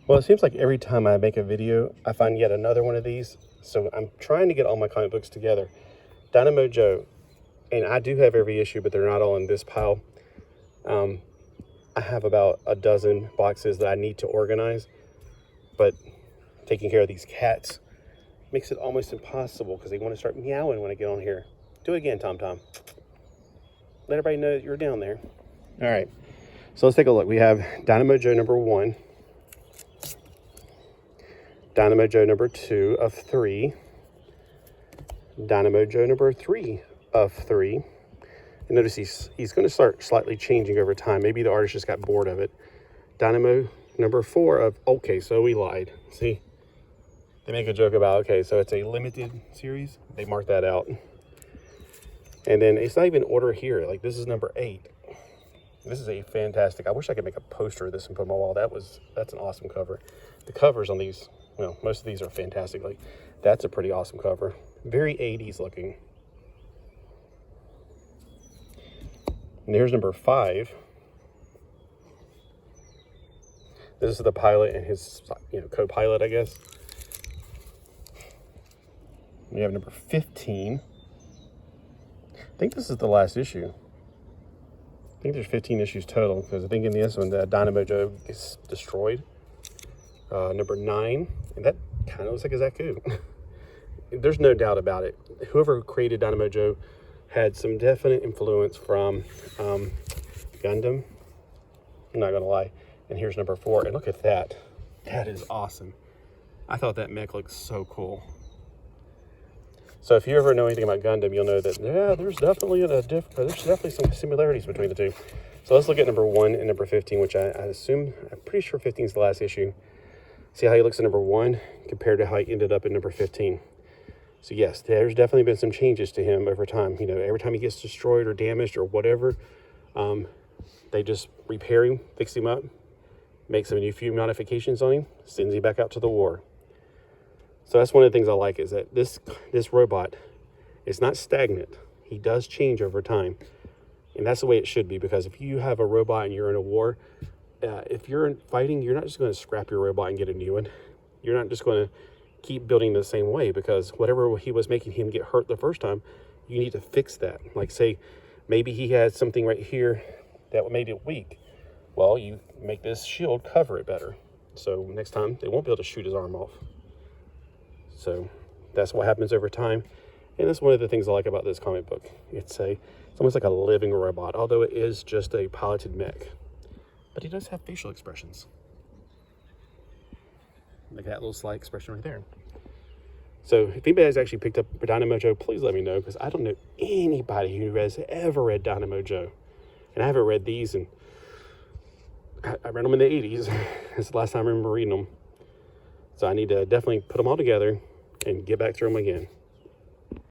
Well, it seems like every time I make a video, I find yet another one of these. So I'm trying to get all my comic books together. Dynamo Joe, and I do have every issue, but they're not all in this pile. I have about a dozen boxes that I need to organize, but taking care of these cats makes it almost impossible because they want to start meowing when I get on here. Do it again, Tom Tom. Let everybody know that you're down there. All right, so let's take a look. We have Dynamo Joe number 1, Dynamo Joe number 2 of 3, Dynamo Joe number 3 of 3. And notice he's going to start slightly changing over time. Maybe the artist just got bored of it. Dynamo number 4 of, okay, so we lied. See, they make a joke about, okay, so it's a limited series. They mark that out. And then it's not even order here. Like, this is number 8. This is a fantastic, I wish I could make a poster of this and put on my wall. That's an awesome cover. The covers on these, well, most of these are fantastic. Like, that's a pretty awesome cover. Very 80s looking. And here's number 5. This is the pilot and his, co-pilot, I guess. We have number 15. I think this is the last issue. I think there's 15 issues total, because I think in this one, the Dynamo Joe is destroyed. Number 9, and that kind of looks like a Zaku. There's no doubt about it. Whoever created Dynamo Joe had some definite influence from Gundam. I'm not gonna lie. And here's number 4, and look at that. That is awesome. I thought that mech looked so cool. So if you ever know anything about Gundam, you'll know that, yeah, there's definitely some similarities between the two. So let's look at number 1 and number 15, which I'm pretty sure 15 is the last issue. See how he looks at number 1 compared to how he ended up at number 15. So yes, there's definitely been some changes to him over time. Every time he gets destroyed or damaged or whatever, they just repair him, fix him up, make some few modifications on him, sends him back out to the war. So that's one of the things I like, is that this robot is not stagnant. He does change over time. And that's the way it should be, because if you have a robot and you're in a war, if you're fighting, you're not just going to scrap your robot and get a new one. You're not just going to keep building the same way, because whatever he was making him get hurt the first time, you need to fix that. Like, say, maybe he had something right here that made it weak. Well, you make this shield cover it better. So next time, they won't be able to shoot his arm off. So that's what happens over time. And that's one of the things I like about this comic book. It's almost like a living robot, although it is just a piloted mech. But he does have facial expressions. Like that little slight expression right there. So if anybody has actually picked up Dynamo Joe, please let me know, because I don't know anybody who has ever read Dynamo Joe. And I haven't read these, and I read them in the 80s. That's the last time I remember reading them. So I need to definitely put them all together and get back through them again.